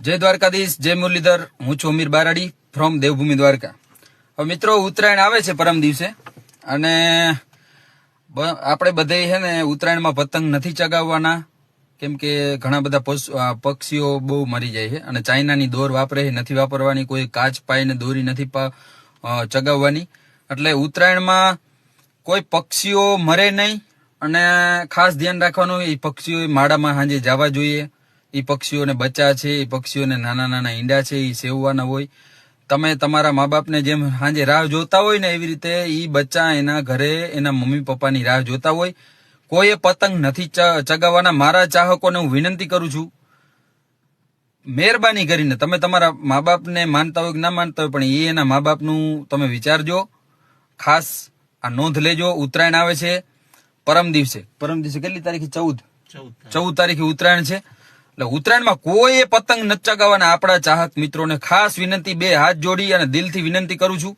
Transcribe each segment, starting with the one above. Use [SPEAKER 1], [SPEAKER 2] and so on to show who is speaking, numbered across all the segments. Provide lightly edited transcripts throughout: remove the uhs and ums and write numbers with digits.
[SPEAKER 1] જય દ્વારકાધીશ, જય મુરલીધર. હું છું અમીર બારાડી ફ્રોમ દેવભૂમિ દ્વારકા. હવે મિત્રો, ઉત્તરાયણ આવે છે પરમ દિવસે, અને આપણે બધે છે ને ઉત્તરાયણમાં પતંગ નથી ચગાવવાના, કેમ કે ઘણા બધા પક્ષીઓ બહુ મરી જાય છે. અને ચાઇનાની દોર વાપરે છે, નથી વાપરવાની. કોઈ કાચ પાઈને દોરી નથી ચગાવવાની. એટલે ઉત્તરાયણમાં કોઈ પક્ષીઓ મરે નહીં. અને ખાસ ધ્યાન રાખવાનું, એ પક્ષીઓ માળામાં સાંજે જવા જોઈએ. એ પક્ષીઓને બચ્ચા છે, એ પક્ષીઓને નાના નાના ઈંડા છે, એ સેવવાના હોય. તમે તમારા મા બાપને જેમ સાંજે રાહ જોતા હોય ને, એવી રીતે એ બચ્ચા એના ઘરે એના મમ્મી પપ્પાની રાહ જોતા હોય. કોઈએ પતંગ નથી ચગાવવાના. મારા ચાહકોને હું વિનંતી કરું છું, મહેરબાની કરીને તમે તમારા મા બાપને માનતા હોય કે ના માનતા હોય, પણ એના મા બાપનું તમે વિચારજો. ખાસ આ નોંધ લેજો. ઉત્તરાયણ આવે છે પરમ દિવસે કેટલી તારીખે? 14 તારીખે ઉત્તરાયણ છે. એટલે ઉત્તરાયણમાં કોઈ પતંગ નથી ચગાવવાના. આપણા ચાહક મિત્રોને ખાસ વિનંતી, બે હાથ જોડી અને દિલથી વિનંતી કરું છું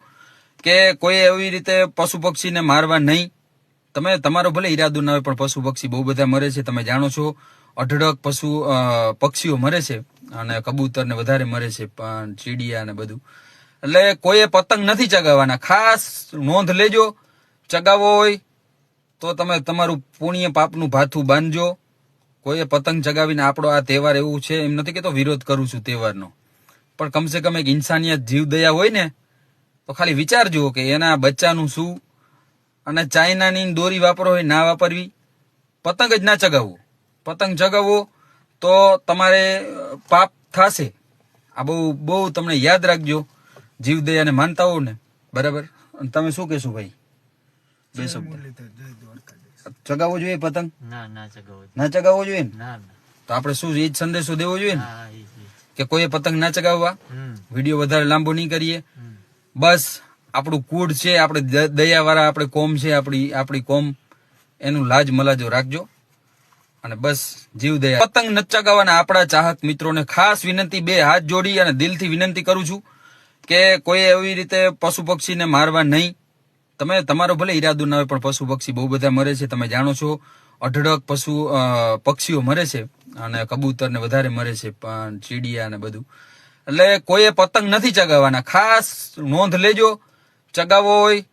[SPEAKER 1] કે કોઈ એવી રીતે પશુ પક્ષીને મારવા નહીં. તમે તમારો ભલે ઈરાદો ના હોય, પણ પશુ પક્ષી બહુ બધા મરે છે. તમે જાણો છો, અઢળક પક્ષીઓ મરે છે, અને કબૂતર ને વધારે મરે છે, પણ ચીડિયા ને બધું. એટલે કોઈએ પતંગ નથી ચગાવવાના. ખાસ નોંધ લેજો. ચગાવો હોય તો તમે તમારું પુણ્ય પાપનું ભાથું બાંધજો. કોઈએ પતંગ ચગાવીને આપણો આ તહેવાર એવું છે, એમ નથી કેતો વિરોધ કરું છું તહેવારનો, પણ કમસે કમ એક ઇન્સાનિયત, જીવ દયા હોય ને, તો ખાલી વિચારજો કે એના બચ્ચાનું શું. અને ચાઇનાની દોરી વાપરો હોય, ના વાપરવી. પતંગ જ ના ચગાવવો. પતંગ ચગાવવો તો તમારે પાપ થશે. આ બહુ તમને યાદ રાખજો. જીવ દયાને માનતા હો ને, બરાબર. અને તમે શું કહેશો ભાઈ? બે શબ્દ. ચગાવવો જોઈએ પતંગ? ના ચગાવવો જોઈએ ને? તો આપણે શું એ જ સંદેશો દેવો જોઈએ ને, કે કોઈએ પતંગ ના ચગાવવા. વિડીયો વધારે લાંબો નહીં કરીએ. બસ આપણું કુળ છે, આપણે દયાવાળા, આપણે કોમ છે, આપણી કોમ, એનું લાજ મલાજો રાખજો. અને બસ જીવ દયા. પતંગ નથી ચગાવવાના. આપણા ચાહક મિત્રોને ખાસ વિનંતી, બે હાથ જોડી અને દિલથી વિનંતી કરું છું કે કોઈ એવી રીતે પશુ પક્ષીને મારવા નહીં. તમે તમારો ભલે ઈરાદો ના હોય, પણ પશુ પક્ષી બહુ બધા મરે છે. તમે જાણો છો, અઢળક પક્ષીઓ મરે છે, અને કબૂતર ને વધારે મરે છે, પણ ચીડિયા ને બધું. એટલે કોઈએ પતંગ નથી ચગાવવાના. ખાસ નોંધ લેજો. ચગાવો હોય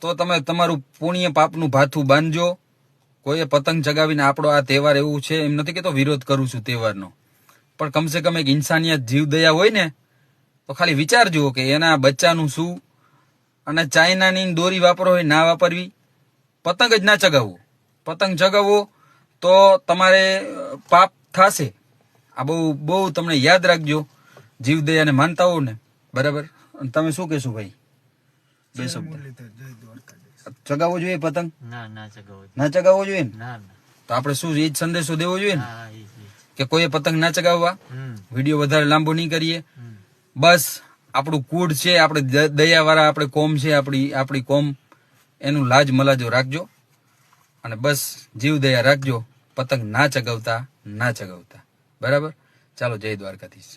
[SPEAKER 1] તો તમે તમારું પુણ્ય પાપનું ભાથું બાંધજો. કોઈએ પતંગ ચગાવીને આપણો આ તહેવાર એવું છે, એમ નથી કેતો વિરોધ કરું છું તહેવારનો, પણ કમસે કમ એક ઇન્સાનિયત, જીવ દયા હોય ને, તો ખાલી વિચારજો કે એના બચ્ચાનું શું. અને ચાઇનાની દોરી વાપરો હોય, ના વાપરવી. પતંગ જ ના ચગાવવો. પતંગ ચગાવવો તો તમારે પાપ થશે. આ બહુ તમને યાદ રાખજો. જીવ દયાને માનતા હો ને, બરાબર. અને તમે શું કહેશો ભાઈ? બે શબ્દ. ચગાવવો જોઈએ પતંગ? ના ચગાવવો જોઈએ ને? તો આપણે શું એ જ સંદેશો દેવો જોઈએ ને, કે કોઈએ પતંગ ના ચગાવવા. વિડીયો વધારે લાંબો નહીં કરીએ. બસ આપણું કુળ છે, આપણે દયાવાળા, આપણે કોમ છે, આપણી કોમ, એનું લાજ મલાજો રાખજો. અને બસ જીવ દયા રાખજો. પતંગ ના ચગાવતા. બરાબર. ચાલો, જય દ્વારકાધીશ.